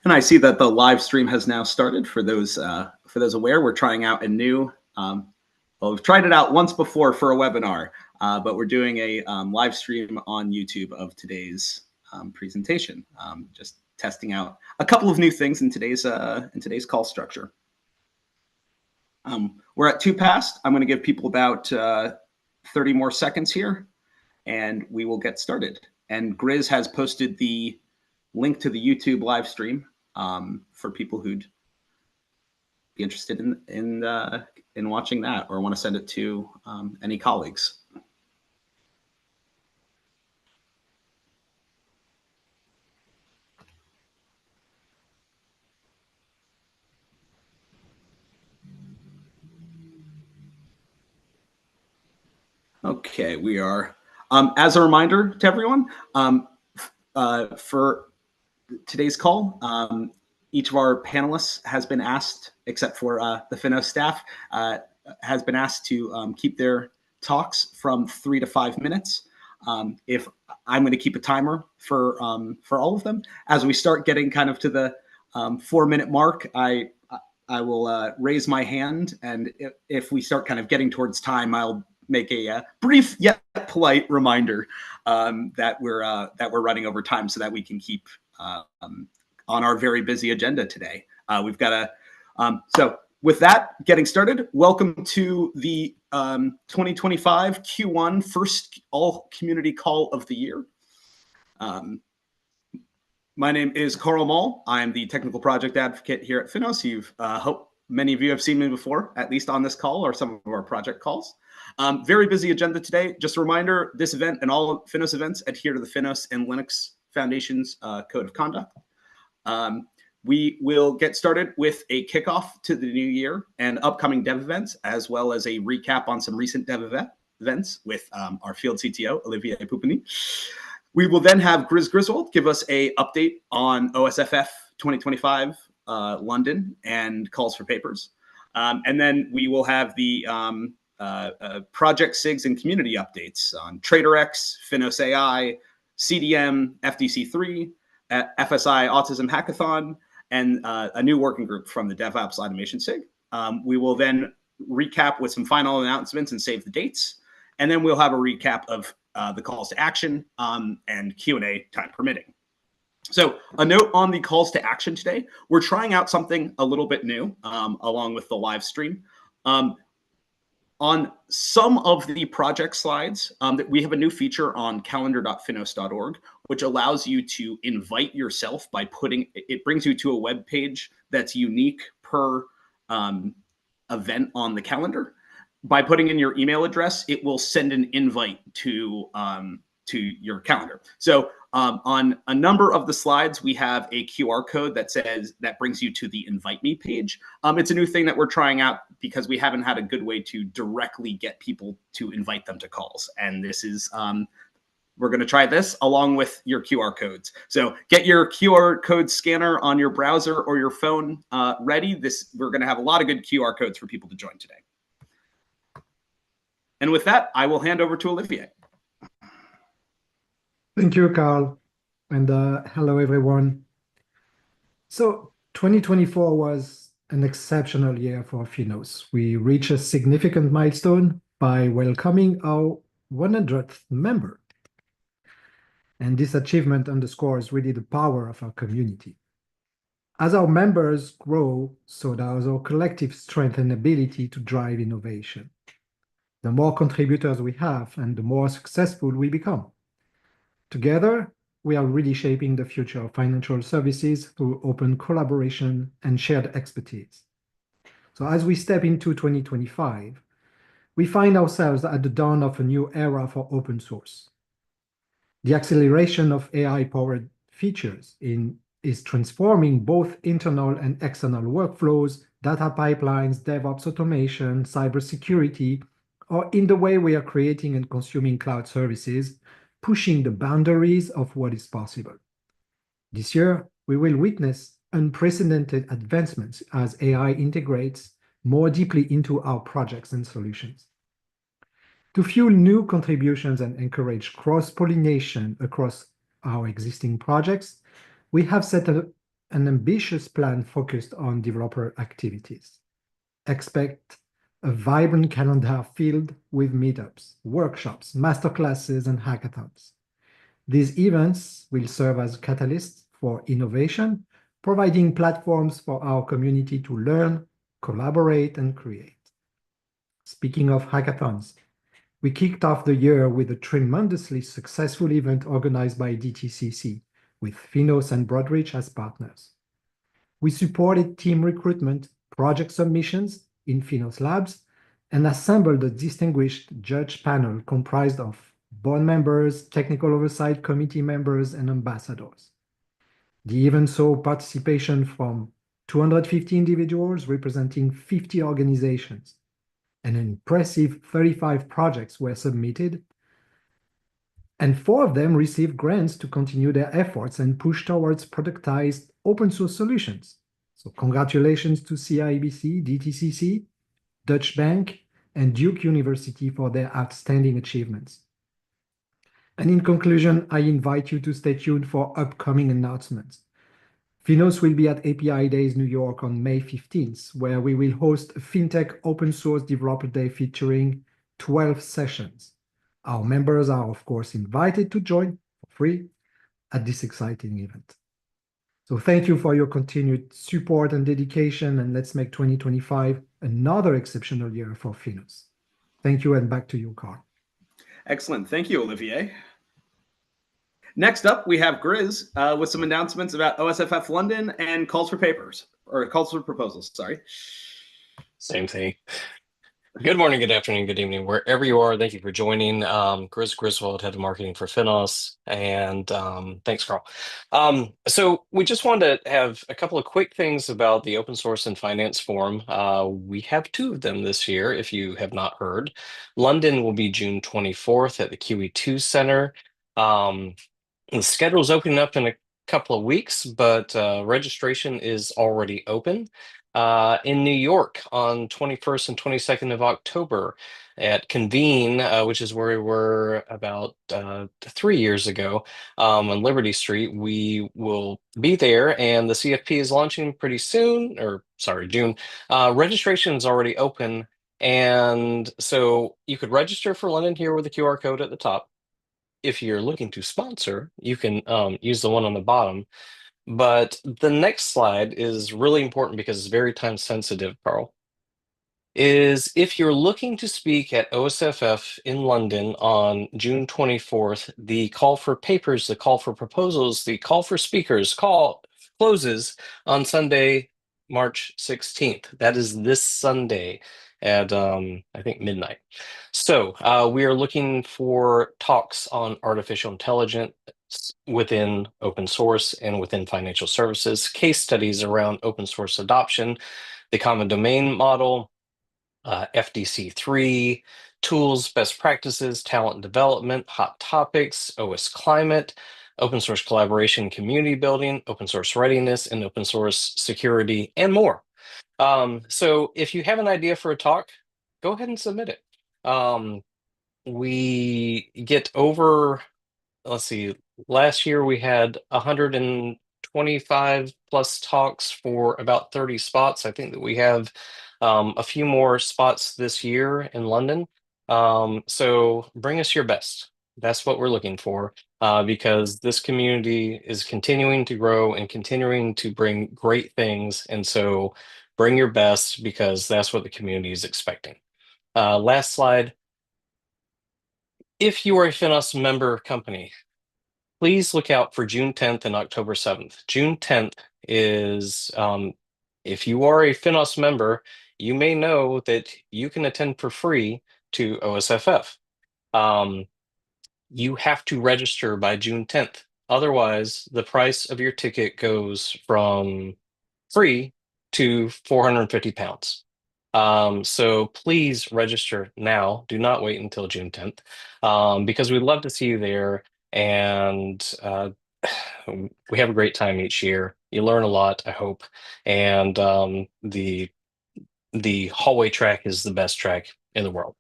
And I see that the live stream has now started. For those aware, we're trying out a new. Well, we've tried it out once before for a webinar, but we're doing a live stream on YouTube of today's presentation. Just testing out a couple of new things in today's call structure. We're at 2 past. I'm going to give people about 30 more seconds here, and we will get started. And Grizz has posted the link to the YouTube live stream for people who'd be interested in watching that or want to send it to any colleagues. Okay, we are. As a reminder to everyone, for today's call, each of our panelists has been asked, except for the FINOS staff, has been asked to keep their talks from 3 to 5 minutes. If I'm going to keep a timer for all of them, as we start getting kind of to the 4-minute mark, I will raise my hand, and if we start kind of getting towards time, I'll make a brief yet polite reminder that we're running over time so that we can keep on our very busy agenda today. We've got so with that, getting started, welcome to the 2025 Q1 first all community call of the year. My name is Karl Moll. I'm the technical project advocate here at FINOS. Hope many of you have seen me before, at least on this call or some of our project calls. Very busy agenda today. Just a reminder, this event and all FINOS events adhere to the FINOS and Linux Foundation's Code of Conduct. We will get started with a kickoff to the new year and upcoming dev events, as well as a recap on some recent dev events with our field CTO, Olivier Poupeney. We will then have Griswold give us an update on OSFF 2025 London and calls for papers. And then we will have the project SIGs and community updates on TraderX, FINOS AI, CDM, FDC3, FSI Autism Hackathon, and a new working group from the DevOps Automation SIG. We will then recap with some final announcements and save the dates. And then we'll have a recap of the calls to action and Q&A time permitting. So a note on the calls to action today, we're trying out something a little bit new along with the live stream. On some of the project slides, we have a new feature on calendar.finos.org, which allows you to invite yourself by it brings you to a web page that's unique per event on the calendar. By putting in your email address, it will send an invite to your calendar. So on a number of the slides, we have a QR code that brings you to the Invite Me page. It's a new thing that we're trying out because we haven't had a good way to directly get people to invite them to calls. And this is, we're going to try this along with your QR codes. So get your QR code scanner on your browser or your phone ready. We're going to have a lot of good QR codes for people to join today. And with that, I will hand over to Olivier. Thank you, Karl, and hello, everyone. So 2024 was an exceptional year for FINOS. We reached a significant milestone by welcoming our 100th member. And this achievement underscores really the power of our community. As our members grow, so does our collective strength and ability to drive innovation. The more contributors we have and the more successful we become. Together, we are really shaping the future of financial services through open collaboration and shared expertise. So as we step into 2025, we find ourselves at the dawn of a new era for open source. The acceleration of AI-powered features is transforming both internal and external workflows, data pipelines, DevOps automation, cybersecurity, or in the way we are creating and consuming cloud services, pushing the boundaries of what is possible. This year, we will witness unprecedented advancements as AI integrates more deeply into our projects and solutions. To fuel new contributions and encourage cross-pollination across our existing projects, we have set an ambitious plan focused on developer activities. Expect a vibrant calendar filled with meetups, workshops, masterclasses, and hackathons. These events will serve as catalysts for innovation, providing platforms for our community to learn, collaborate, and create. Speaking of hackathons, we kicked off the year with a tremendously successful event organized by DTCC, with FINOS and Broadreach as partners. We supported team recruitment, project submissions in FINOS Labs, and assembled a distinguished judge panel comprised of board members, technical oversight committee members, and ambassadors. The event saw participation from 250 individuals representing 50 organizations, and an impressive 35 projects were submitted, and 4 of them received grants to continue their efforts and push towards productized open source solutions. So congratulations to CIBC, DTCC, Dutch Bank, and Duke University for their outstanding achievements. And in conclusion, I invite you to stay tuned for upcoming announcements. FINOS will be at API Days New York on May 15th, where we will host a FinTech Open Source Developer Day featuring 12 sessions. Our members are, of course, invited to join for free at this exciting event. So thank you for your continued support and dedication, and let's make 2025 another exceptional year for FINOS. Thank you, and back to you, Karl. Excellent. Thank you, Olivier. Next up, we have Grizz with some announcements about OSFF London and calls for proposals, sorry. Same thing. Good morning, good afternoon, good evening, wherever you are. Thank you for joining. Griswold, head of marketing for FINOS, and thanks, Karl. So we just wanted to have a couple of quick things about the Open Source and Finance Forum. We have 2 of them this year, if you have not heard. London will be June 24th at the QE2 Center. The schedule is opening up in a couple of weeks, but registration is already open. In New York on 21st and 22nd of October at Convene, which is where we were about 3 years ago on Liberty Street. We will be there, and the CFP is launching pretty soon, or sorry, June. Registration is already open, and so you could register for London here with the QR code at the top. If you're looking to sponsor, you can use the one on the bottom. But the next slide is really important because it's very time sensitive, Karl. Is if you're looking to speak at OSFF in London on June 24th, the call for papers, the call for proposals, the call for speakers closes on Sunday, March 16th. That is this Sunday at I think midnight. So we are looking for talks on artificial intelligence within open source and within financial services, case studies around open source adoption, the common domain model, FDC3, tools, best practices, talent development, hot topics, OS climate, open source collaboration, community building, open source readiness, and open source security, and more. So if you have an idea for a talk, go ahead and submit it. We get over, let's see, last year we had 125 plus talks for about 30 spots. I think that we have a few more spots this year in London. So bring us your best. That's what we're looking for, because this community is continuing to grow and continuing to bring great things. And so bring your best, because that's what the community is expecting. Last slide. If you are a FINOS member company, please look out for June 10th and October 7th. June 10th is, if you are a FINOS member, you may know that you can attend for free to OSFF. You have to register by June 10th. Otherwise, the price of your ticket goes from free to £450. So please register now. Do not wait until June 10th, because we'd love to see you there. And we have a great time each year. You learn a lot, I hope. And the hallway track is the best track in the world.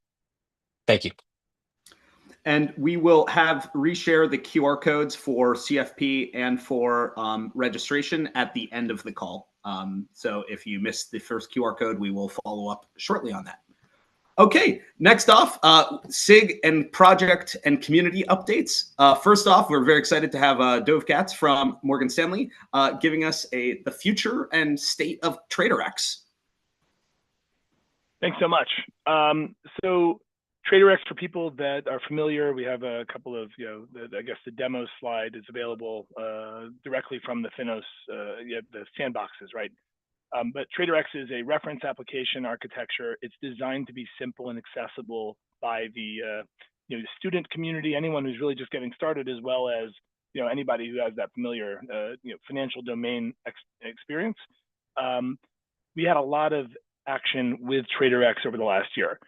Thank you. And we will have reshare the QR codes for CFP and for registration at the end of the call. So if you missed the first QR code, we will follow up shortly on that. Okay, next off, SIG and project and community updates. First off, we're very excited to have Dove Katz from Morgan Stanley giving us the future and state of TraderX. Thanks so much. So TraderX, for people that are familiar, we have a couple of, I guess the demo slide is available directly from the FINOS, the sandboxes, right? But TraderX is a reference application architecture. It's designed to be simple and accessible by the student community, anyone who's really just getting started, as well as anybody who has that familiar financial domain experience. We had a lot of action with TraderX over the last year.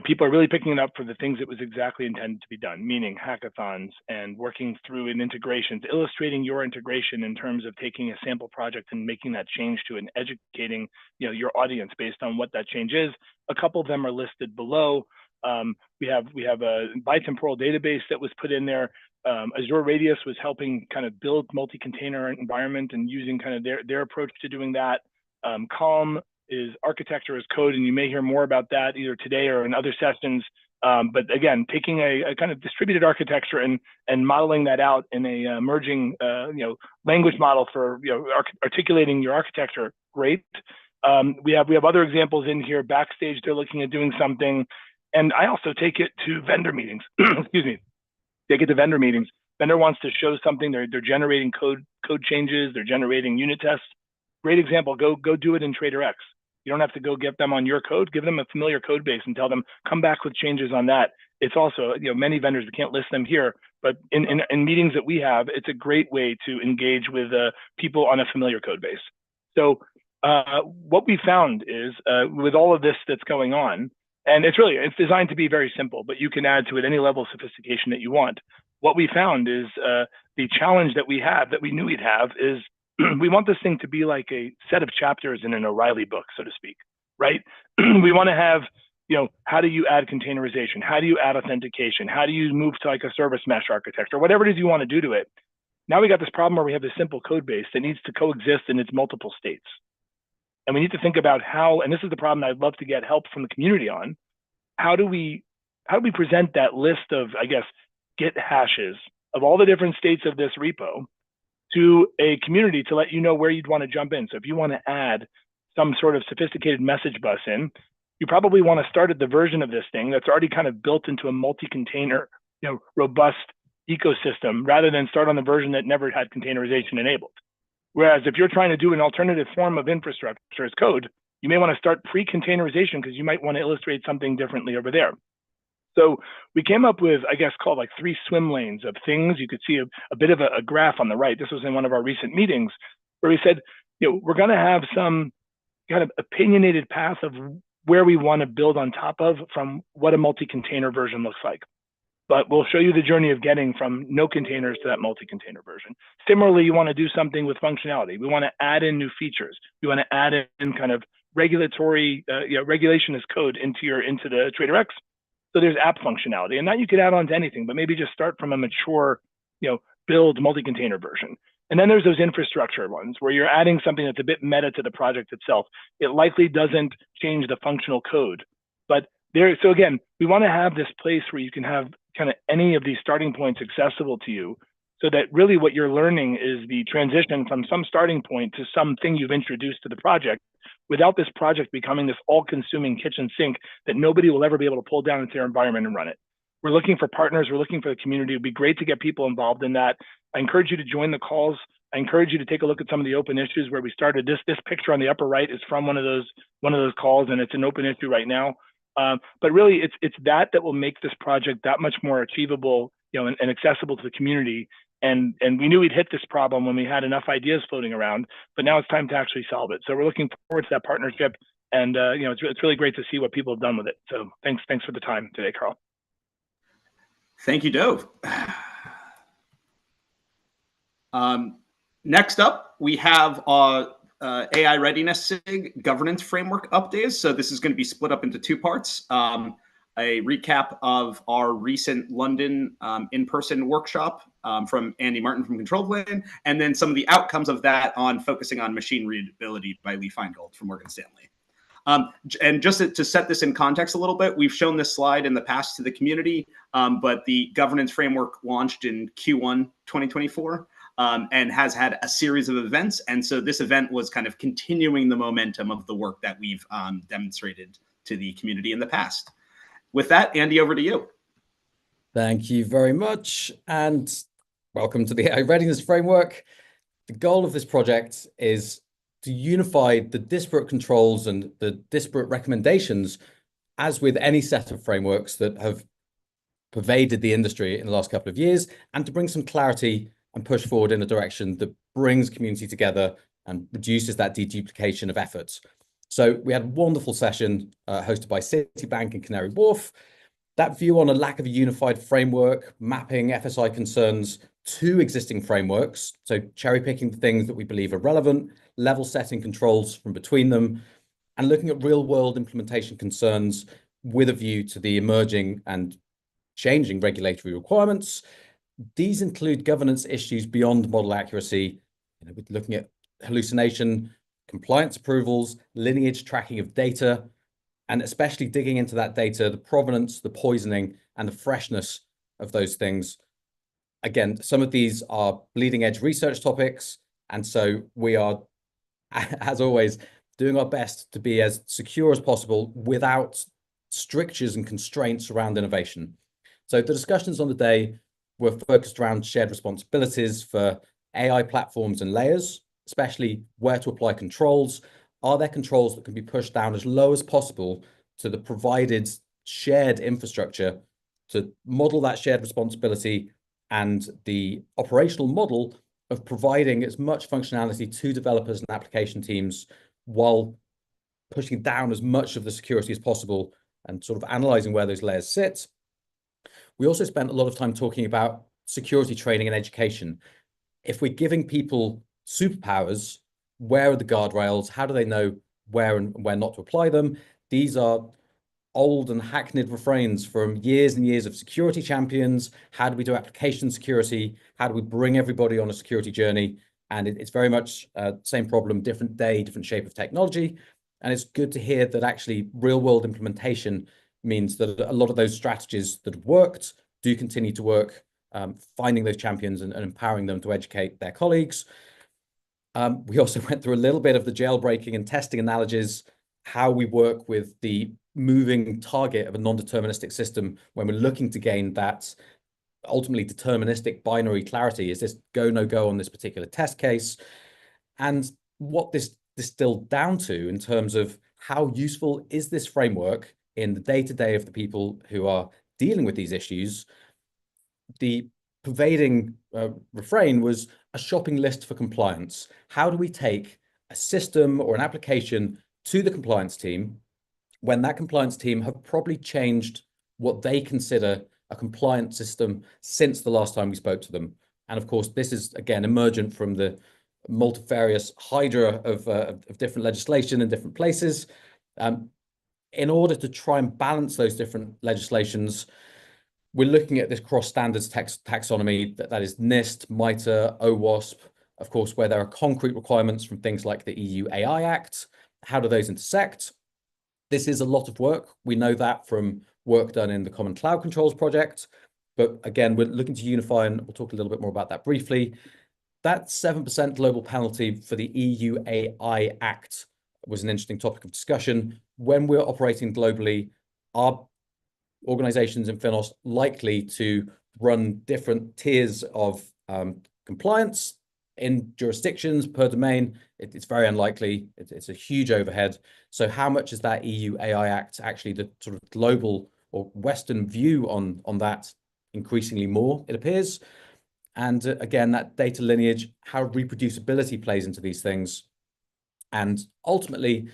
People are really picking it up for the things it was exactly intended to be done, meaning hackathons and working through in integrations, illustrating your integration in terms of taking a sample project and making that change to and educating your audience based on what that change is. A couple of them are listed below. We have a bitemporal database that was put in there. Azure Radius was helping kind of build multi-container environment and using kind of their approach to doing that. Calm is architecture as code, and you may hear more about that either today or in other sessions. But again, taking a kind of distributed architecture and modeling that out in a emerging language model for articulating your architecture, great. We have other examples in here. Backstage, they're looking at doing something, and I also take it to vendor meetings. Excuse me, take it to vendor meetings. Vendor wants to show something. They're generating code changes. They're generating unit tests. Great example. Go do it in TraderX. You don't have to go get them on your code. Give them a familiar code base and tell them, come back with changes on that. It's also, many vendors, we can't list them here, but in meetings that we have, it's a great way to engage with people on a familiar code base. So what we found is with all of this that's going on, and it's designed to be very simple, but you can add to it any level of sophistication that you want. What we found is the challenge that we have, that we knew we'd have, is we want this thing to be like a set of chapters in an O'Reilly book, so to speak, right? We want to have, how do you add containerization? How do you add authentication? How do you move to like a service mesh architecture? Whatever it is you want to do to it. Now we got this problem where we have this simple code base that needs to coexist in its multiple states. And we need to think about how, and this is the problem I'd love to get help from the community on, how do we present that list of, I guess, Git hashes of all the different states of this repo to a community to let you know where you'd want to jump in. So if you want to add some sort of sophisticated message bus in, you probably want to start at the version of this thing that's already kind of built into a multi-container, robust ecosystem, rather than start on the version that never had containerization enabled. Whereas if you're trying to do an alternative form of infrastructure as code, you may want to start pre-containerization because you might want to illustrate something differently over there. So we came up with, I guess, called like 3 swim lanes of things. You could see a bit of a graph on the right. This was in one of our recent meetings where we said, we're going to have some kind of opinionated path of where we want to build on top of from what a multi-container version looks like. But we'll show you the journey of getting from no containers to that multi-container version. Similarly, you want to do something with functionality. We want to add in new features. We want to add in kind of regulatory, regulation as code into the TraderX. So there's app functionality, and that you could add on to anything, but maybe just start from a mature, build multi-container version. And then there's those infrastructure ones where you're adding something that's a bit meta to the project itself. It likely doesn't change the functional code, but so again, we want to have this place where you can have kind of any of these starting points accessible to you, so that really what you're learning is the transition from some starting point to something you've introduced to the project, without this project becoming this all-consuming kitchen sink that nobody will ever be able to pull down into their environment and run it. We're looking for partners. We're looking for the community. It'd be great to get people involved in that. I encourage you to join the calls. I encourage you to take a look at some of the open issues where we started. This picture on the upper right is from one of those calls, and it's an open issue right now. But really, it's that will make this project that much more achievable, and accessible to the community. And we knew we'd hit this problem when we had enough ideas floating around, but now it's time to actually solve it. So we're looking forward to that partnership, and it's really great to see what people have done with it. So thanks for the time today, Karl. Thank you, Dove. Next up, we have AI Readiness SIG governance framework updates. So this is going to be split up into 2 parts. a recap of our recent London in-person workshop from Andy Martin from ControlPlane, and then some of the outcomes of that on focusing on machine readability by Leigh from Morgan Stanley. And just to set this in context a little bit, we've shown this slide in the past to the community, but the governance framework launched in Q1 2024 and has had a series of events. And so this event was kind of continuing the momentum of the work that we've demonstrated to the community in the past. With that, Andy, over to you. Thank you very much, and welcome to the AI Readiness Framework. The goal of this project is to unify the disparate controls and the disparate recommendations, as with any set of frameworks that have pervaded the industry in the last couple of years, and to bring some clarity and push forward in a direction that brings community together and reduces that deduplication of efforts. So we had a wonderful session hosted by Citibank and Canary Wharf. That view on a lack of a unified framework, mapping FSI concerns to existing frameworks, so cherry picking the things that we believe are relevant, level setting controls from between them, and looking at real world implementation concerns with a view to the emerging and changing regulatory requirements. These include governance issues beyond model accuracy, with looking at hallucination, compliance approvals, lineage tracking of data, and especially digging into that data, the provenance, the poisoning, and the freshness of those things. Again, some of these are bleeding edge research topics, and so we are, as always, doing our best to be as secure as possible without strictures and constraints around innovation. So the discussions on the day were focused around shared responsibilities for AI platforms and layers, especially where to apply controls. Are there controls that can be pushed down as low as possible to the provided shared infrastructure to model that shared responsibility and the operational model of providing as much functionality to developers and application teams while pushing down as much of the security as possible and sort of analyzing where those layers sit? We also spent a lot of time talking about security training and education. If we're giving people superpowers, where are the guardrails? How do they know where and where not to apply them? These are old and hackneyed refrains from years and years of security champions. How do we do application security? How do we bring everybody on a security journey? And it's very much same problem, different day, different shape of technology. And it's good to hear that actually real world implementation means that a lot of those strategies that have worked do continue to work, finding those champions and empowering them to educate their colleagues. We also went through a little bit of the jailbreaking and testing analogies, how we work with the moving target of a non-deterministic system when we're looking to gain that ultimately deterministic binary clarity. Is this go, no go on this particular test case? And what this distilled down to in terms of how useful is this framework in the day-to-day of the people who are dealing with these issues. The pervading refrain was a shopping list for compliance. How do we take a system or an application to the compliance team when that compliance team have probably changed what they consider a compliant system since the last time we spoke to them? And of course, this is, again, emergent from the multifarious hydra of different legislation in different places. In order to try and balance those different legislations, we're looking at this cross-standards taxonomy, that is NIST, MITRE, OWASP, of course, where there are concrete requirements from things like the EU AI Act. How do those intersect? This is a lot of work. We know that from work done in the Common Cloud Controls project. But again, we're looking to unify, and we'll talk a little bit more about that briefly. That 7% global penalty for the EU AI Act was an interesting topic of discussion. When we're operating globally, are organizations in FINOS likely to run different tiers of compliance in jurisdictions per domain? It's very unlikely. It's a huge overhead. So how much is that EU AI Act actually the sort of global or Western view on that? Increasingly more, it appears. And again, that data lineage, how reproducibility plays into these things. And ultimately,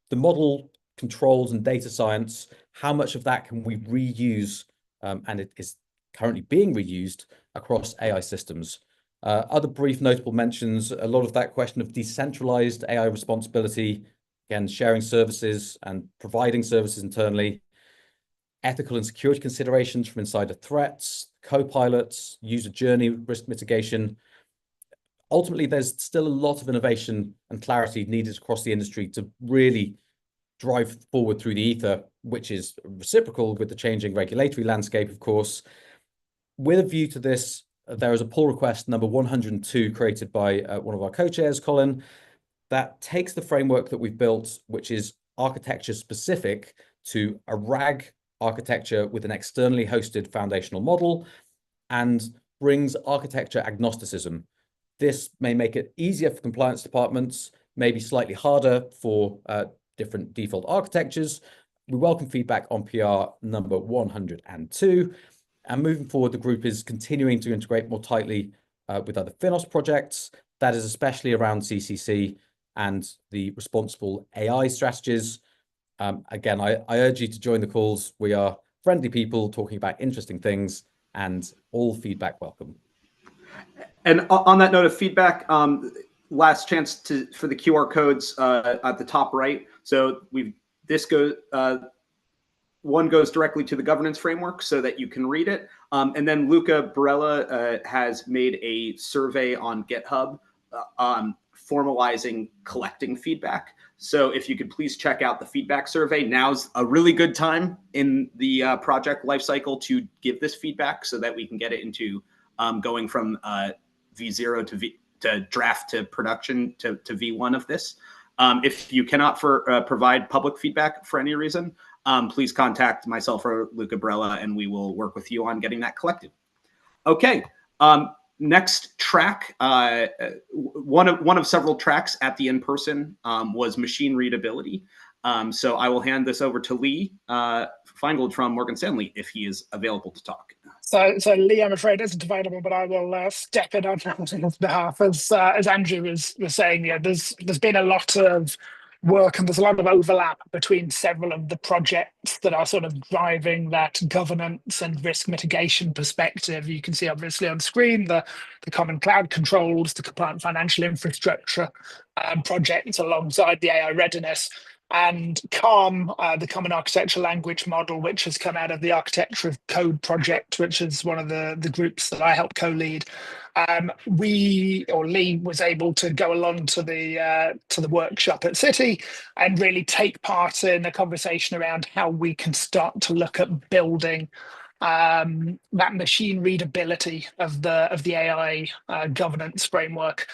the model controls and data science, how much of that can we reuse, and it is currently being reused across AI systems. Other brief notable mentions, a lot of that question of decentralized AI responsibility, again, sharing services and providing services internally. ethical and security considerations from insider threats, co-pilots, user journey risk mitigation. Ultimately, there's still a lot of innovation and clarity needed across the industry to really drive forward through the ether, which is reciprocal with the changing regulatory landscape, of course. With a view to this, there is a pull request number 102 created by one of our co-chairs, Colin, that takes the framework that we've built, which is architecture specific, to a RAG architecture with an externally hosted foundational model, and brings architecture agnosticism. This may make it easier for compliance departments, maybe slightly harder for different default architectures. We welcome feedback on PR number 102. And moving forward, the group is continuing to integrate more tightly with other FINOS projects. That is especially around CCC and the responsible AI strategies. Again, I urge you to join the calls. We are friendly people talking about interesting things, and all feedback welcome. And on that note of feedback, last chance for the QR codes at the top right. So one goes directly to the governance framework so that you can read it. And then Luca Barella has made a survey on GitHub formalizing collecting feedback. So if you could please check out the feedback survey. Now's a really good time in the project lifecycle to give this feedback so that we can get it into going from V0 to draft to production to V1 of this. If you cannot provide public feedback for any reason, please contact myself or Luca Barella, and we will work with you on getting that collected. Okay, next track, one of several tracks at the in-person was machine readability. So I will hand this over to Leigh Finegold from Morgan Stanley if he is available to talk. So Leigh, I'm afraid, isn't available, but I will step in on his behalf. As Andrew was saying, yeah, there's been a lot of work and there's a lot of overlap between several of the projects that are sort of driving that governance and risk mitigation perspective. You can see obviously on screen the common cloud controls, the compliant financial infrastructure projects alongside the AI readiness, and CALM, the Common Architecture Language Model, which has come out of the Architecture of Code project, which is one of the groups that I help co-lead. Leigh was able to go along to the workshop at City and really take part in a conversation around how we can start to look at building that machine readability of the AI governance framework.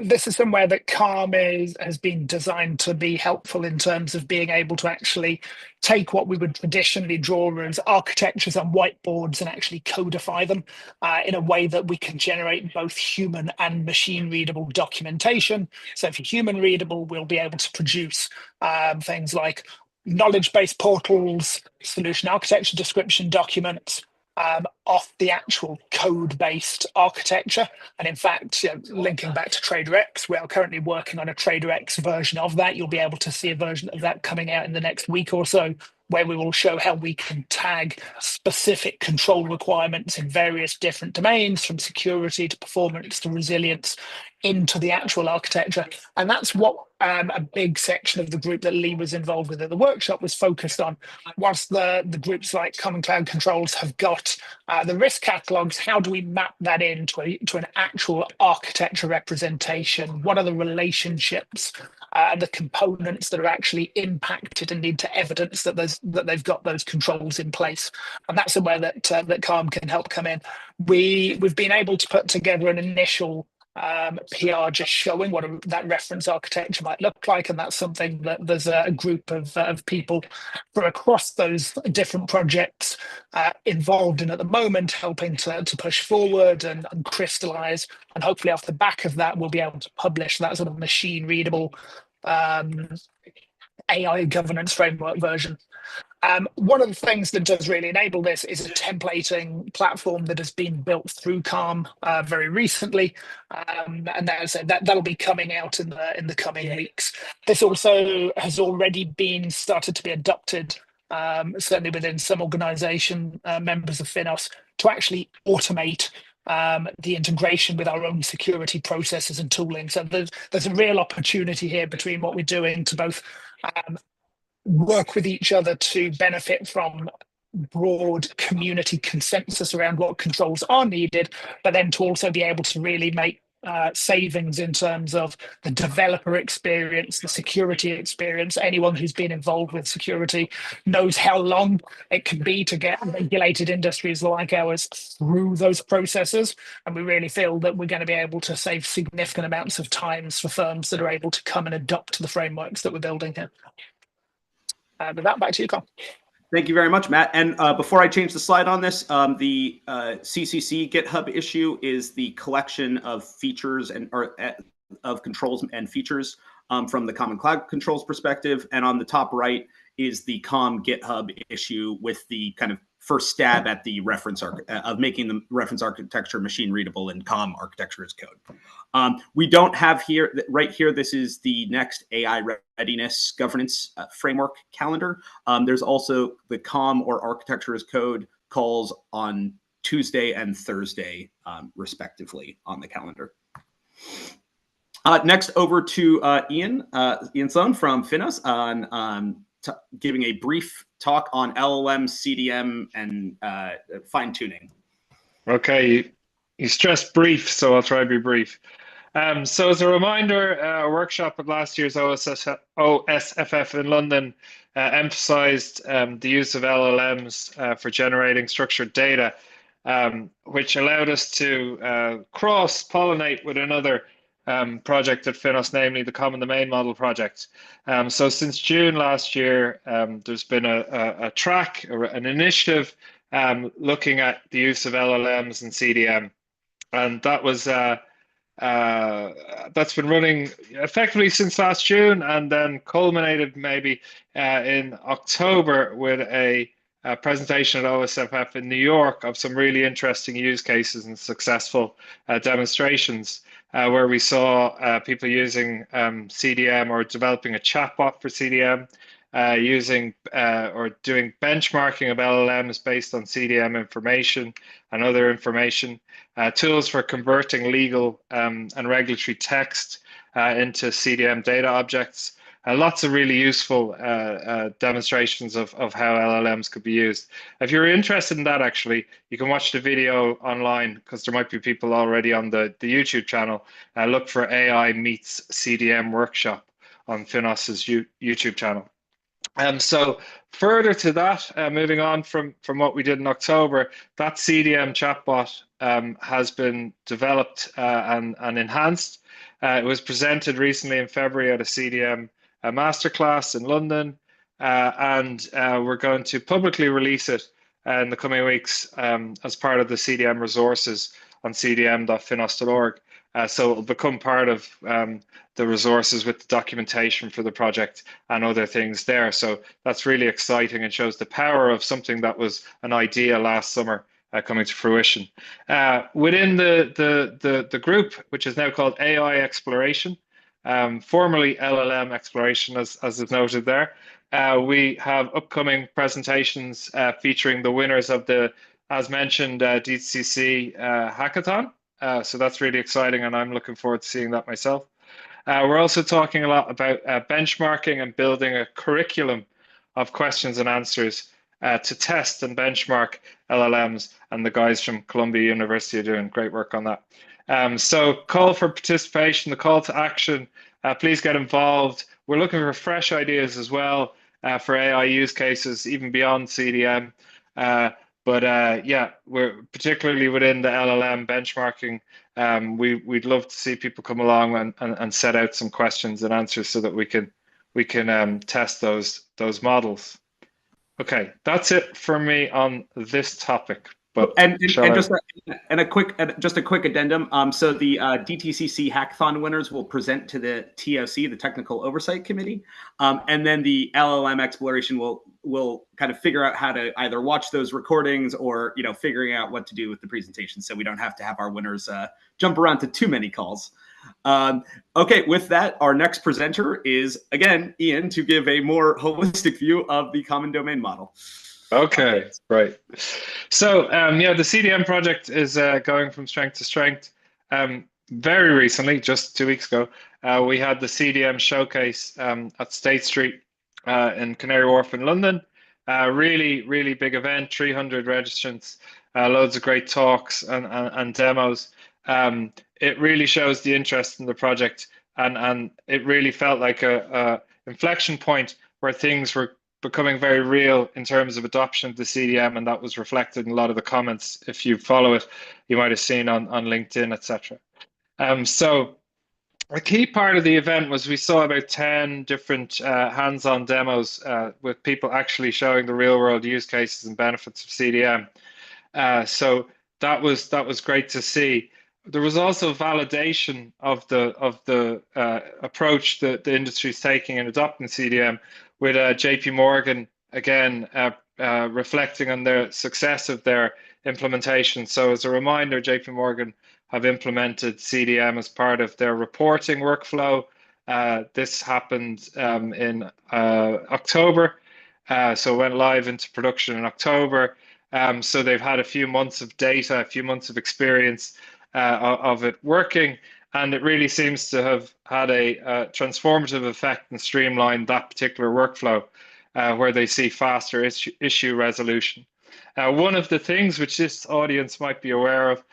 This is somewhere that CALM has been designed to be helpful in terms of being able to actually take what we would traditionally draw as architectures on whiteboards and actually codify them in a way that we can generate both human and machine readable documentation. So for human readable, we'll be able to produce things like knowledge-based portals, solution architecture description documents, off the actual code-based architecture. And in fact, linking back to TraderX, we are currently working on a TraderX version of that. You'll be able to see a version of that coming out in the next week or so, where we will show how we can tag specific control requirements in various different domains, from security to performance to resilience, into the actual architecture. And that's what a big section of the group that Leigh was involved with at the workshop was focused on. Whilst the groups like Common Cloud Controls have got the risk catalogs, how do we map that into an actual architecture representation? What are the relationships and the components that are actually impacted and need to evidence that they've got those controls in place? And that's where that CALM can help come in. We've been able to put together an initial PR just showing what that reference architecture might look like, and that's something that there's a group of people from across those different projects involved in at the moment, helping to push forward and crystallize, and hopefully off the back of that we'll be able to publish that sort of machine readable AI governance framework version. One of the things that does really enable this is a templating platform that has been built through CALM very recently, and that'll be coming out in the coming weeks. This also has already been started to be adopted, certainly within some organisation members of FINOS, to actually automate the integration with our own security processes and tooling. So there's a real opportunity here between what we're doing to both work with each other to benefit from broad community consensus around what controls are needed, but then to also be able to really make savings in terms of the developer experience, the security experience. Anyone who's been involved with security knows how long it can be to get regulated industries like ours through those processes. And we really feel that we're going to be able to save significant amounts of times for firms that are able to come and adopt the frameworks that we're building here. With that, back to you, Karl. Thank you very much, Matt. And before I change the slide on this, the CCC GitHub issue is the collection of features and of controls and features from the Common Cloud Controls perspective. And on the top right is the COM GitHub issue with the kind of first stab at the reference of making the reference architecture machine readable in COM architecture as code. We don't have here, right here, this is the next AI readiness governance framework calendar. There's also the COM or architecture as code calls on Tuesday and Thursday, respectively, on the calendar. Next over to Ian Sloan from FINOS on giving a brief talk on LLM, CDM, and fine-tuning. Okay, you stressed brief, so I'll try to be brief. So as a reminder, a workshop at last year's OSFF in London emphasized the use of LLMs for generating structured data, which allowed us to cross-pollinate with another project at FINOS, namely the Common Domain Model project. So since June last year, there's been a track, or an initiative looking at the use of LLMs and CDM. And that was that's been running effectively since last June, and then culminated maybe in October with a presentation at OSFF in New York of some really interesting use cases and successful demonstrations, where we saw people using CDM or developing a chatbot for CDM, using or doing benchmarking of LLMs based on CDM information and other information, tools for converting legal and regulatory text into CDM data objects. Lots of really useful demonstrations of how LLMs could be used. If you're interested in that, actually, you can watch the video online, because there might be people already on the YouTube channel. Look for AI meets CDM workshop on FINOS's YouTube channel. So further to that, moving on from what we did in October, that CDM chatbot has been developed and enhanced. It was presented recently in February at a CDM masterclass in London, and we're going to publicly release it in the coming weeks as part of the CDM resources on cdm.finos.org. So it'll become part of the resources with the documentation for the project and other things there. So that's really exciting and shows the power of something that was an idea last summer coming to fruition. Within the group, which is now called AI Exploration, formerly LLM Exploration, as is noted there, we have upcoming presentations featuring the winners of the, as mentioned, DTCC Hackathon. So that's really exciting, and I'm looking forward to seeing that myself. We're also talking a lot about benchmarking and building a curriculum of questions and answers to test and benchmark LLMs, and the guys from Columbia University are doing great work on that. So call for participation, the call to action, please get involved. We're looking for fresh ideas as well for AI use cases, even beyond CDM. But yeah, we're particularly within the LLM benchmarking. We'd love to see people come along and set out some questions and answers so that we can test those models. Okay, that's it for me on this topic. But just a quick addendum. So the DTCC Hackathon winners will present to the TOC, the Technical Oversight Committee, and then the LLM Exploration will kind of figure out how to either watch those recordings or figuring out what to do with the presentation, so we don't have to have our winners jump around to too many calls. Okay, with that, our next presenter is again Ian to give a more holistic view of the Common Domain Model. Okay, right. So yeah, the CDM project is going from strength to strength. Very recently, just 2 weeks ago, we had the CDM showcase at State Street in Canary Wharf in London. Really big event, 300 registrants, loads of great talks and demos. It really shows the interest in the project, and it really felt like a inflection point where things were becoming very real in terms of adoption of the CDM, and that was reflected in a lot of the comments. If you follow it, you might have seen on LinkedIn, etc. So a key part of the event was we saw about 10 different hands-on demos with people actually showing the real-world use cases and benefits of CDM. So that was great to see. There was also validation of the approach that the industry is taking in adopting CDM, with JP Morgan again reflecting on the success of their implementation. So as a reminder, JP Morgan have implemented CDM as part of their reporting workflow. This happened in October, so it went live into production in October. So they've had a few months of data, a few months of experience of it working, and it really seems to have had a transformative effect and streamlined that particular workflow, where they see faster issue resolution. One of the things which this audience might be aware of,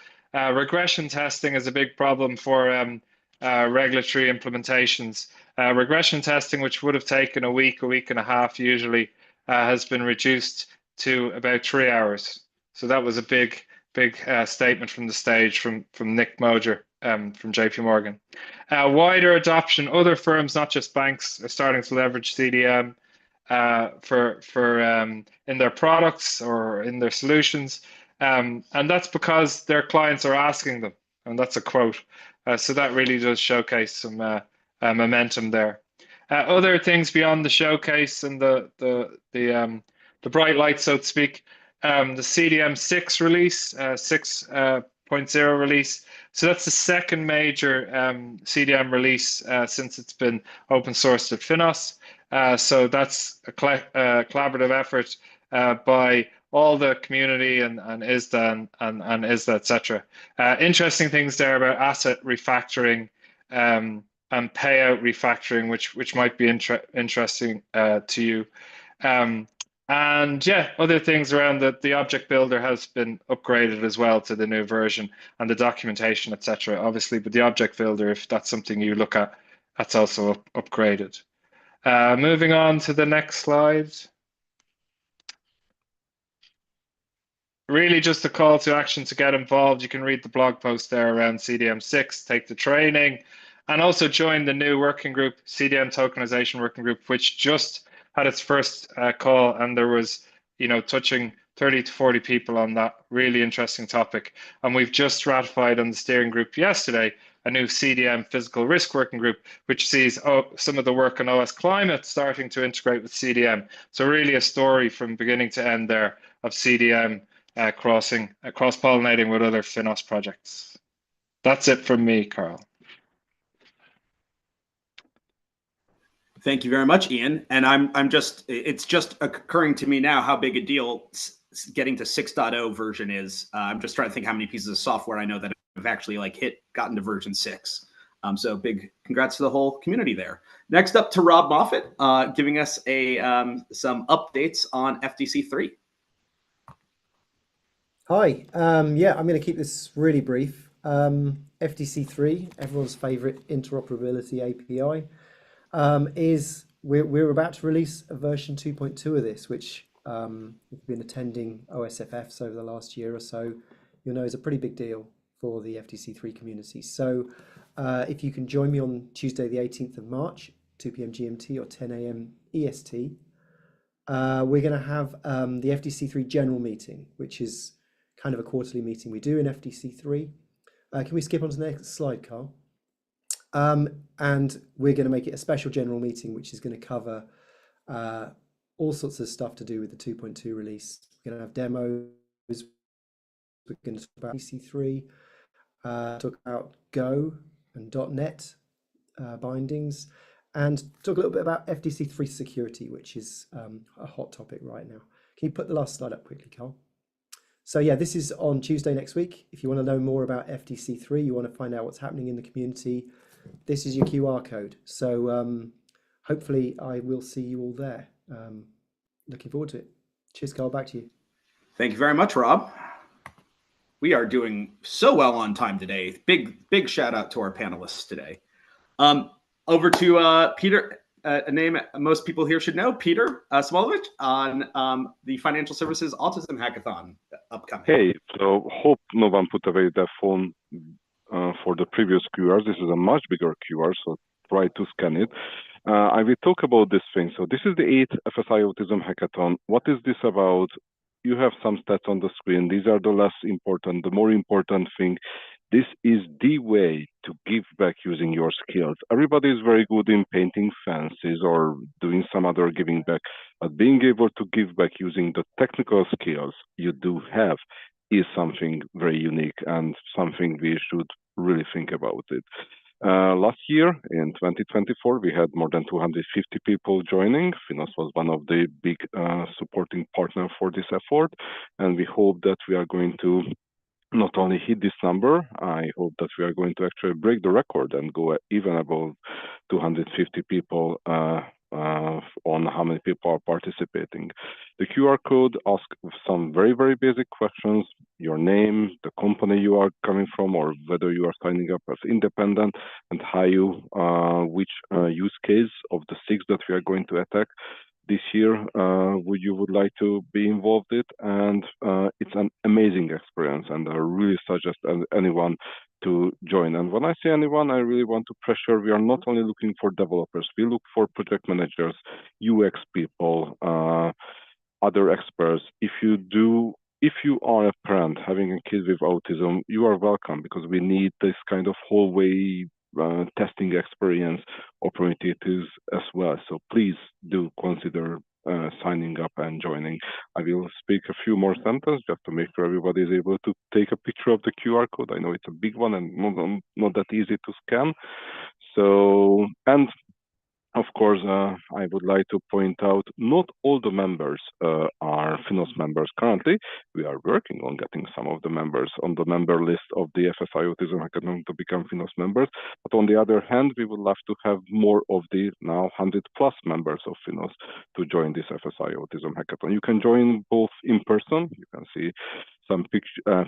regression testing is a big problem for regulatory implementations. Regression testing, which would have taken a week and a half usually, has been reduced to about 3 hours. So that was a big statement from the stage from Nick Mojer from JP Morgan. Wider adoption, other firms, not just banks, are starting to leverage CDM for in their products or in their solutions. And that's because their clients are asking them, and that's a quote. So that really does showcase some momentum there. Other things beyond the showcase and the bright light, so to speak, the CDM 6 release, 6.0 release. So that's the second major CDM release since it's been open sourced at FINOS. So that's a collaborative effort by all the community and ISDA and ISDA, etc. Interesting things there about asset refactoring and payout refactoring, which might be interesting to you. And yeah, other things around the object builder has been upgraded as well to the new version, and the documentation, etc. Obviously, but the object builder, if that's something you look at, that's also upgraded. Moving on to the next slide. Really just a call to action to get involved. You can read the blog post there around CDM6, take the training, and also join the new working group, CDM Tokenization Working Group, which just had its first call, and there was, touching 30 to 40 people on that really interesting topic. And we've just ratified on the steering group yesterday a new CDM Physical Risk Working Group, which sees some of the work on OS Climate starting to integrate with CDM. So really a story from beginning to end there of CDM cross-pollinating with other FINOS projects. That's it from me, Karl. Thank you very much, Ian. And it's just occurring to me now how big a deal getting to 6.0 version is. I'm just trying to think how many pieces of software I know that have actually gotten to version 6. So big congrats to the whole community there. Next up to Rob Moffat, giving us some updates on FTC 3. Hi, yeah, I'm going to keep this really brief. FTC 3, everyone's favorite interoperability API, is we're about to release a version 2.2 of this, which if you've been attending OSFFs over the last year or so, you'll know is a pretty big deal for the FTC 3 community. So if you can join me on Tuesday the 18th of March, 2 p.m. GMT or 10 a.m. EST, we're going to have the FTC 3 general meeting, which is kind of a quarterly meeting we do in FTC 3. Can we skip on to the next slide, Karl? And we're going to make it a special general meeting, which is going to cover all sorts of stuff to do with the 2.2 release. We're going to have demos. We're going to talk about FTC 3, talk about Go and .NET bindings, and talk a little bit about FTC 3 security, which is a hot topic right now. Can you put the last slide up quickly, Karl? So yeah, this is on Tuesday next week. If you want to know more about FTC 3, you want to find out what's happening in the community, this is your QR code. So hopefully I will see you all there. Looking forward to it. Cheers, Karl. Back to you. Thank you very much, Rob. We are doing so well on time today. Big shout out to our panelists today. Over to Peter, a name most people here should know, Peter Smulovics, on the Financial Services Autism Hackathon upcoming. Hey, so hope no one put away their phone for the previous QRs. This is a much bigger QR, so try to scan it. I will talk about this thing. So this is the 8th FSI Autism Hackathon. What is this about? You have some stats on the screen. These are the less important. The more important thing, this is the way to give back using your skills. Everybody is very good in painting fences or doing some other giving back, but being able to give back using the technical skills you do have is something very unique and something we should really think about it. Last year, in 2024, we had more than 250 people joining. FINOS was one of the big supporting partners for this effort, and we hope that we are going to not only hit this number, I hope that we are going to actually break the record and go even above 250 people on how many people are participating. The QR code asks some very, very basic questions, your name, the company you are coming from, or whether you are signing up as independent, and how you, which use case of the 6 that we are going to attack this year you would like to be involved in, and it's an amazing experience, and I really suggest anyone to join. And when I say anyone, I really want to pressure, we are not only looking for developers, we look for project managers, UX people, other experts. If you are a parent having a kid with autism, you are welcome, because we need this kind of whole way testing experience opportunities as well. So please do consider signing up and joining. I will speak a few more sentences just to make sure everybody is able to take a picture of the QR code. I know it's a big one and not that easy to scan. So, and of course, I would like to point out, not all the members are FINOS members currently. We are working on getting some of the members on the member list of the FSI Autism Hackathon to become FINOS members. But on the other hand, we would love to have more of the now 100+ members of FINOS to join this FSI Autism Hackathon. You can join both in person. You can see some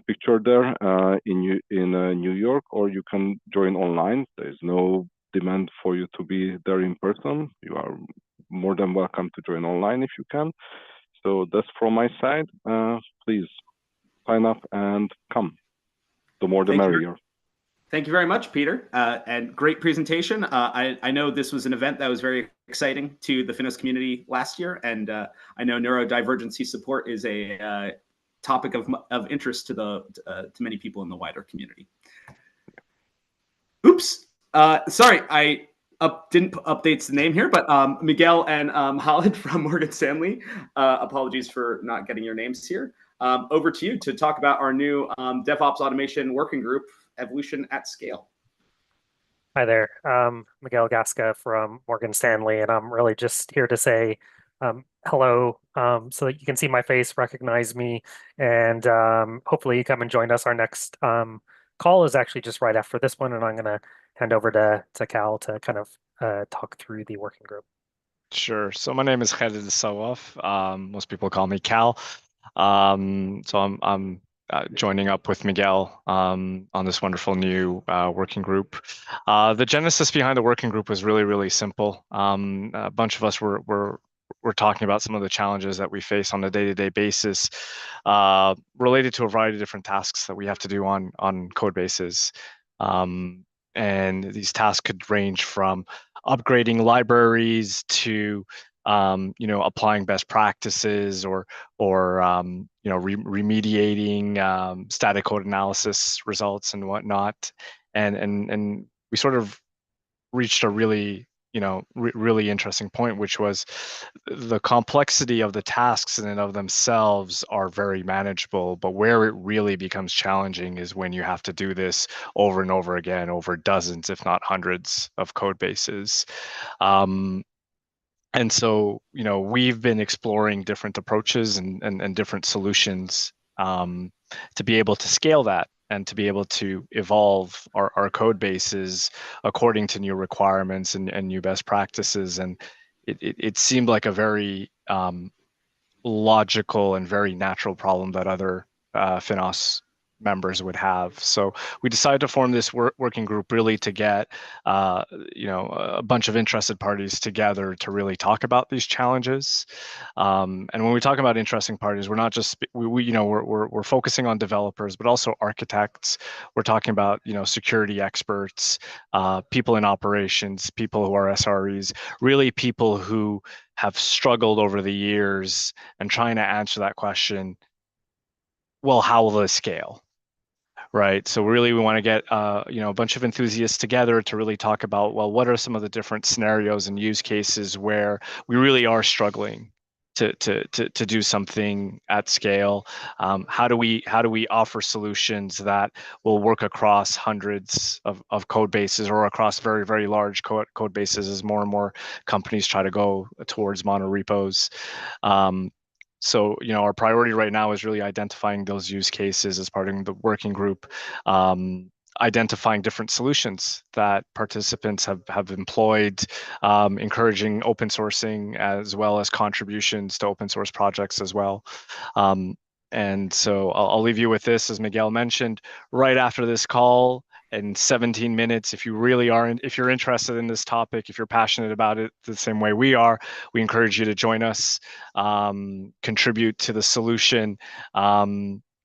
picture there in New York, or you can join online. There is no demand for you to be there in person. You are more than welcome to join online if you can. So that's from my side. Please sign up and come. The more the merrier. Thank you very much, Peter, and great presentation. I know this was an event that was very exciting to the FINOS community last year, and I know neurodivergency support is a topic of interest to many people in the wider community. Oops. Sorry, I didn't update the name here, but Miguel and Khalid from Morgan Stanley. Apologies for not getting your names here. Over to you to talk about our new DevOps automation working group, Evolution at Scale. Hi there, Miguel Gasca from Morgan Stanley, and I'm really just here to say hello, so that you can see my face, recognize me, and hopefully you come and join us. Our next call is actually just right after this one, and I'm going to hand over to Cal to kind of talk through the working group. Sure. So my name is Khalid Sawaf. Most people call me Cal. So I'm joining up with Miguel on this wonderful new working group. The genesis behind the working group was really, really simple. A bunch of us were talking about some of the challenges that we face on a day-to-day basis related to a variety of different tasks that we have to do on code bases. And these tasks could range from upgrading libraries to applying best practices or remediating static code analysis results and whatnot. And we sort of reached a really really interesting point, which was the complexity of the tasks in and of themselves are very manageable, but where it really becomes challenging is when you have to do this over and over again over dozens, if not hundreds, of code bases. And so, we've been exploring different approaches and different solutions to be able to scale that and to be able to evolve our code bases according to new requirements and new best practices. And it seemed like a very logical and very natural problem that other FINOS members would have. So we decided to form this working group really to get a bunch of interested parties together to really talk about these challenges. And when we talk about interesting parties, we're not just we're focusing on developers, but also architects. We're talking about security experts, people in operations, people who are SREs, really people who have struggled over the years and trying to answer that question. Well, how will this scale? Right. So really, we want to get a bunch of enthusiasts together to really talk about, well, what are some of the different scenarios and use cases where we really are struggling to do something at scale? How do we offer solutions that will work across hundreds of code bases or across very, very large code bases as more and more companies try to go towards monorepos? So, our priority right now is really identifying those use cases as part of the working group, identifying different solutions that participants have employed, encouraging open sourcing as well as contributions to open source projects as well. And so I'll leave you with this, as Miguel mentioned, right after this call, in 17 minutes, if you're interested in this topic, if you're passionate about it the same way we are, we encourage you to join us, contribute to the solution,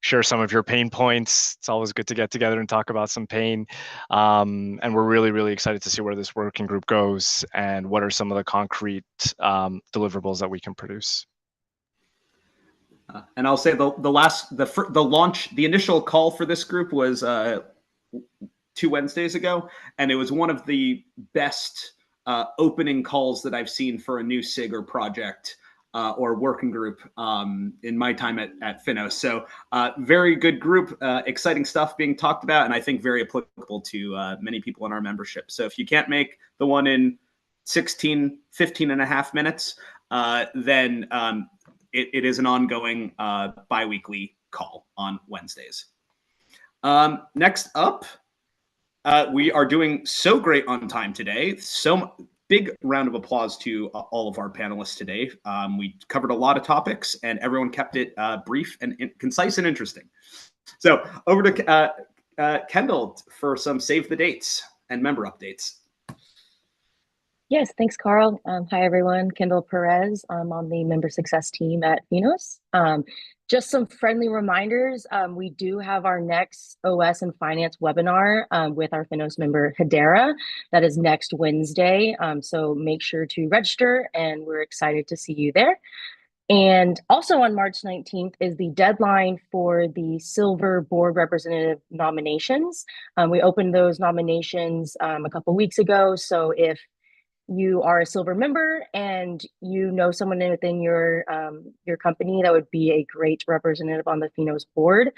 share some of your pain points. It's always good to get together and talk about some pain. And we're really, really excited to see where this working group goes and what are some of the concrete deliverables that we can produce. And I'll say the initial call for this group was 2 Wednesdays ago, and it was one of the best opening calls that I've seen for a new SIG or project or working group in my time at FINOS. So very good group, exciting stuff being talked about, and I think very applicable to many people in our membership. So if you can't make the one in 15 and a half minutes, then it is an ongoing bi-weekly call on Wednesdays. Next up, we are doing so great on time today. So big round of applause to all of our panelists today. We covered a lot of topics and everyone kept it brief and concise and interesting. So over to Kendall for some save the dates and member updates. Yes, thanks, Karl. Hi, everyone. Kendall Perez. I'm on the member success team at FINOS. Just some friendly reminders. We do have our next OS and finance webinar with our FINOS member Hedera. That is next Wednesday. So make sure to register, and we're excited to see you there. And also on March 19th is the deadline for the Silver Board Representative nominations. We opened those nominations a couple weeks ago. So if you are a Silver member and you know someone within your company that would be a great representative on the FINOS board,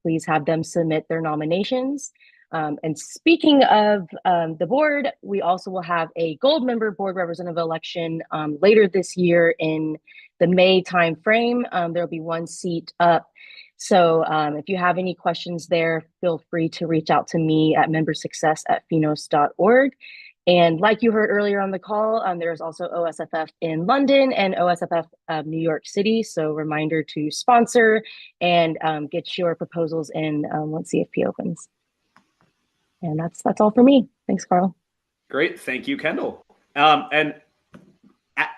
please have them submit their nominations. And speaking of the board, we also will have a Gold member board representative election later this year in the May timeframe. There'll be one seat up. So if you have any questions there, feel free to reach out to me at membersuccess@finos.org. And like you heard earlier on the call, there's also OSFF in London and OSFF New York City. So reminder to sponsor and get your proposals in once CFP opens. And that's all for me. Thanks, Karl. Great. Thank you, Kendall.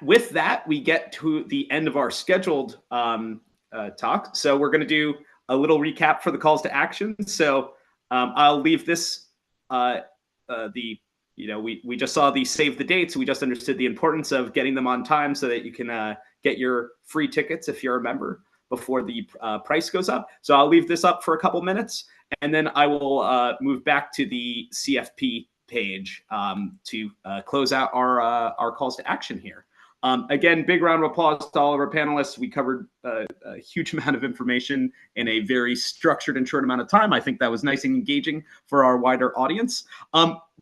With that, we get to the end of our scheduled talk. So we're going to do a little recap for the calls to action. So I'll leave this we just saw the save the dates. We just understood the importance of getting them on time so that you can get your free tickets if you're a member before the price goes up. So I'll leave this up for a couple minutes, and then I will move back to the CFP page to close out our calls to action here. Again, big round of applause to all of our panelists. We covered a huge amount of information in a very structured and short amount of time. I think that was nice and engaging for our wider audience.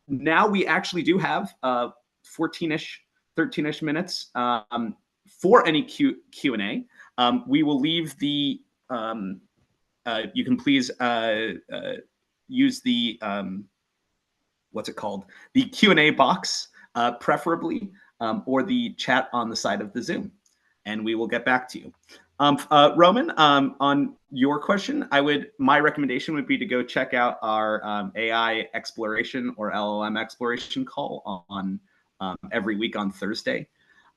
Now we actually do have 14-ish, 13-ish minutes for any Q&A. We will leave the, you can please use the, what's it called? The Q&A box, preferably, or the chat on the side of the Zoom. and we will get back to you. Roman, on your question, my recommendation would be to go check out our AI exploration or LLM exploration call on every week on Thursday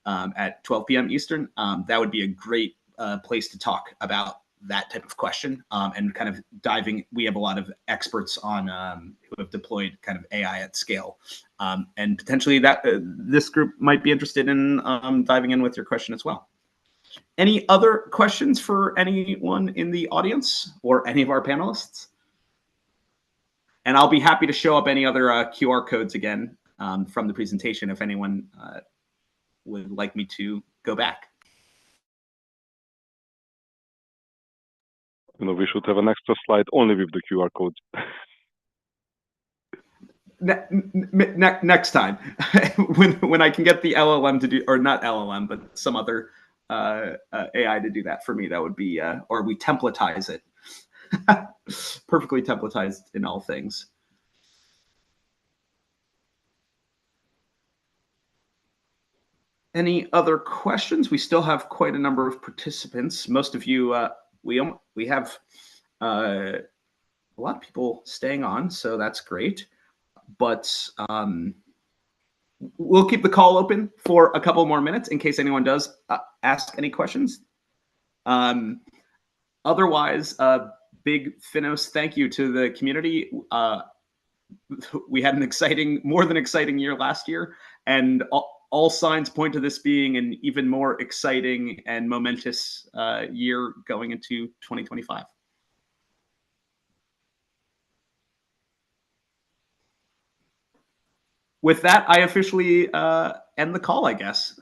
at 12 p.m. Eastern. That would be a great place to talk about that type of question and kind of diving. We have a lot of experts on who have deployed kind of AI at scale, and potentially that this group might be interested in diving in with your question as well. Any other questions for anyone in the audience or any of our panelists? And I'll be happy to show up any other QR codes again from the presentation if anyone would like me to go back. We should have an extra slide only with the QR codes. Next time, when I can get the LLM to do, or not LLM, but some other AI to do that for me, that would be, or we templatize it. Perfectly templatized in all things. Any other questions? We still have quite a number of participants. Most of you, we have a lot of people staying on, so that's great. But we'll keep the call open for a couple more minutes in case anyone does ask any questions. Otherwise, big FINOS thank you to the community. We had an more than exciting year last year, and all signs point to this being an even more exciting and momentous year going into 2025. With that, I officially end the call, I guess.